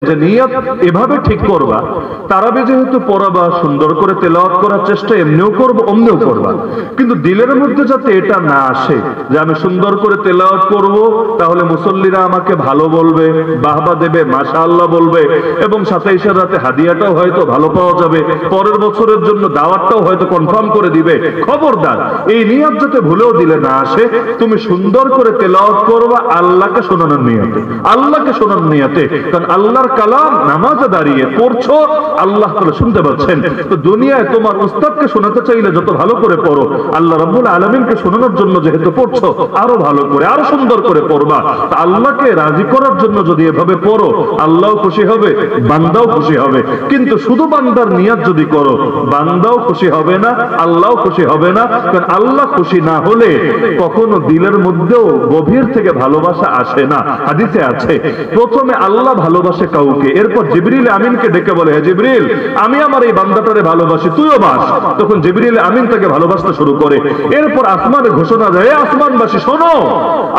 যে নিয়ত এভাবে ঠিক করবা, তারাবি যেহেতু পড়াবা, সুন্দর করে তেলাওয়াত করার চেষ্টা এমনিও করবো অমনিও করবা, কিন্তু দিলের মধ্যে যাতে এটা না আসে যে আমি সুন্দর করে তেলাওয়াত করব তাহলে মুসল্লিরা আমাকে ভালো বলবে, বাহবা দেবে, মাশাআল্লাহ বলবে, এবং 27 রাতে হাদিয়াটাও হয়তো ভালো পাওয়া যাবে, পরের বছরের জন্য দাওয়াতটাও হয়তো কনফার্ম করে দিবে। খবরদার এই নিয়ত যাতে ভুলেও দিলে না আসে। তুমি সুন্দর করে তেলাওয়াত করবা আল্লাহকে শোনানোর নিয়তে, আল্লাহকে শোনানোর নিয়তে, কারণ আল্লাহর কালাম নামাজে দাঁড়িয়ে পড়ছো, আল্লাহ তাআলা শুনতে পাচ্ছেন। তো দুনিয়ায় তোমার উস্তাদকে শোনাতে চাইলে যত ভালো করে পড়ো, আল্লাহ রাব্বুল আলামিনকে শোনানোর জন্য যেহেতু পড়ছো আরো ভালো করে আরো সুন্দর করে পড়বা। তা আল্লাহকে রাজি করার জন্য যদি এভাবে পড়ো, আল্লাহও খুশি হবে, বান্দাও খুশি হবে। কিন্তু শুধু বান্দার নিয়ত যদি করো, বান্দাও খুশি হবে না, আল্লাহও খুশি হবে না। কারণ আল্লাহ খুশি না হলে কখনো দিলের মধ্যেও গভীর থেকে ভালোবাসা আসে না। হাদিসে আছে প্রথমে আল্লাহ ভালোবাসে কাউকে, এরপর জিবরিল আমিনকে ডেকে বলে, হে জিবরিল আমি আমার এই বান্দাটারে ভালোবাসি, তুইও বাস। তখন জিবরিল আমিন তাকে ভালোবাসতে শুরু করে। এরপর আসমানে ঘোষণা যায়, আসমানবাসী শোনো,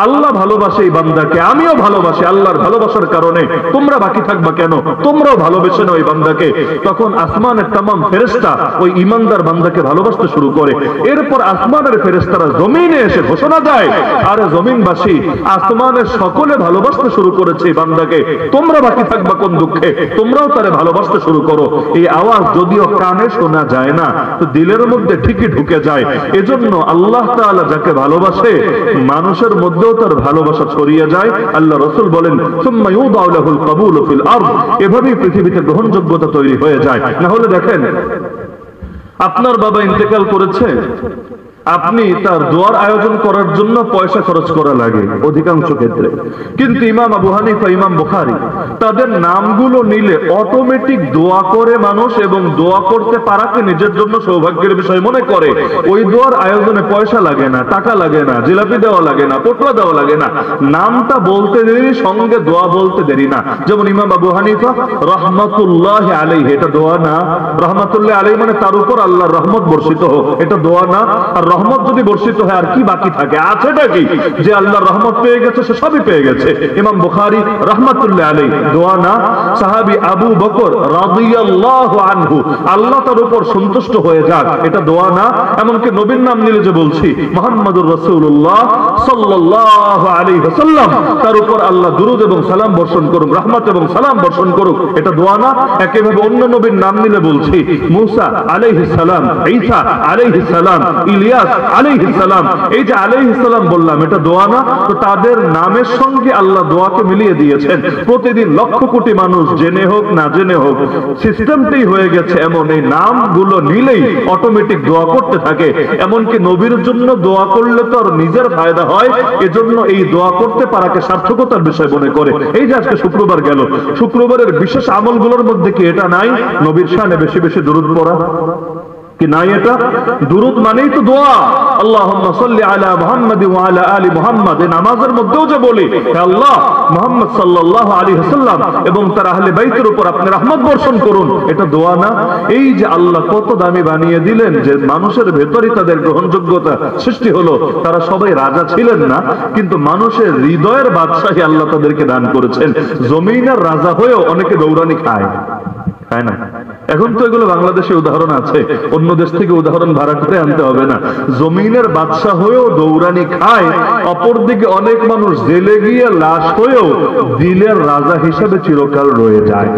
আল্লাহ ভালোবাসে এই বান্দাকে, আমিও ভালোবাসি। আল্লাহর ভালোবাসার কারণে তোমরা বাকি থাকবা কেন, তোমরাও ভালোবেসে নাও এই বান্দাকে। তখন আসমানের তামাম ফেরেশতা ওই ঈমানদার বান্দাকে ভালোবাসতে শুরু করে। এরপর আসমানের ফেরেশতারা জমিনে এসে ঘোষণা দেয়, আরে জমিনবাসী, আসমানের সকলে ভালোবাসতে শুরু করেছে এই বান্দাকে, তোমরা বাকি থাকবা কোন দুঃখে, তোমরাও তারে ভালোবাসতে শুরু করো। এই আওয়াজ যদিও কানে শোনা যায় না, তো দিলের মধ্যে ঠিকই ঢুকে যায়। এজন্য আল্লাহ তাআলা যাকে ভালোবাসে মানুষের মধ্যেও তার ভালোবাসা ছড়িয়ে যায়। আল্লাহ রাসূল বলেন, সুম্মা ইউদাউ লাহুল কাবুলু ফিল আরদ, এভাবেই পৃথিবীতে গ্রহণযোগ্যতা তৈরি হয়ে যায়। না হলে দেখেন, আপনার বাবা ইন্তেকাল করেছে, আপনি তার দোয়ার আয়োজন করার জন্য পয়সা খরচ করা লাগে অধিকাংশ ক্ষেত্রে, কিন্তু ইমাম আবু হানিফা, ইমাম বুখারী তাদের নামগুলো নিলে অটোমেটিক দোয়া করে মানুষ, এবং দোয়া করতে পারাকে নিজের জন্য সৌভাগ্যের বিষয় মনে করে। ওই দোয়ার আয়োজনে পয়সা লাগে না, টাকা লাগে না, জিলাপি দেওয়া লাগে না, পোটলা দেওয়া লাগে না, নামটা বলতে দেরি, সঙ্গে দোয়া বলতে দেরি না। যেমন ইমাম আবু হানিফা রাহমাতুল্লাহি আলাইহি, এটা দোয়া না। রাহমাতুল্লাহি আলাইহি মানে তার উপর আল্লাহর রহমত বর্ষিত হোক, এটা দোয়া না। আর রহমত যদি বর্ষিত হয় আর কি বাকি থাকে, আছেটা কি? যে আল্লাহর রহমত পেয়ে গেছে সে সবই পেয়ে গেছে। ইমাম বুখারী রাহমাতুল্লাহি আলাইহি, দোয়া না। সাহাবী আবু বকর রাদিয়াল্লাহু আনহু, আল্লাহ তার উপর সন্তুষ্ট হয়ে যাক, এটা দোয়া না। এমনকি নবীর নাম নিলে যে বলছি মুহাম্মদুর রাসূলুল্লাহ সাল্লাল্লাহু আলাইহি ওয়াসাল্লাম, তার উপর আল্লাহ দুরূদ এবং সালাম বর্ষণ করুক, রহমত এবং সালাম বর্ষণ করুক, এটা দোয়া না। একইভাবে অন্য নবীর নাম নিলে বলছি মূসা আলাইহিস সালাম, ঈসা আলাইহিস সালাম, ইলিয়াস আলাইহিস সালাম, এই যে আলাইহিস সালাম বললাম, এটা দোয়া না। তো তাদের নামের সঙ্গে আল্লাহ দোয়াকে মিলিয়ে দিয়েছেন। প্রতিদিন লক্ষ কোটি মানুষ জেনে হোক না জেনে হোক, সিস্টেমটাই হয়ে গেছে এমন, এই নামগুলো নিলেই অটোমেটিক দোয়া করতে থাকে। এমনকি নবীর জন্য দোয়া করলে তো আর নিজের ফায়দা হয়, এজন্য এই দোয়া করতে পারাকে সার্থকতার বিষয় মনে করে। এই যে আজকে শুক্রবার গেল, শুক্রবারের বিশেষ আমলগুলোর মধ্যে কি এটা নাই? নবীর শানে বেশি বেশি দুরূদ পড়া কি নাই? এটা দুরূদ মানেই তো দোয়া। আল্লাহুম্মা সাল্লি আলা মুহাম্মাদ ওয়া আলা আলি মুহাম্মাদ, এই নামাজের মধ্যেও যে বলি, হে আল্লাহ মুহাম্মদ সাল্লাল্লাহু আলাইহি ওয়াসাল্লাম এবং তার আহলে বাইতের উপর আপনি রহমত বর্ষণ করুন, এটা দোয়া না? এই যে আল্লাহ কত দামি বানিয়ে দিলেন, যে মানুষের ভেতরই তাদের গ্রহণযোগ্যতা সৃষ্টি হলো। তারা সবাই রাজা ছিলেন না, কিন্তু মানুষের হৃদয়ের বাদশাহী আল্লাহ তাদেরকে দান করেছেন। জমিনের রাজা হয়েও অনেকে দৌড়ানি খায়, তাই না? এখন তো এগুলো বাংলাদেশে উদাহরণ আছে, অন্য দেশ থেকে উদাহরণ ভাড়া করে আনতে হবে না। জমিনের বাদশা হয়েও দৌড়ানি খায়, অপরদিকে অনেক মানুষ জেলে গিয়ে লাশ হয়েও দিলের রাজা হিসেবে চিরকাল রয়ে যায়।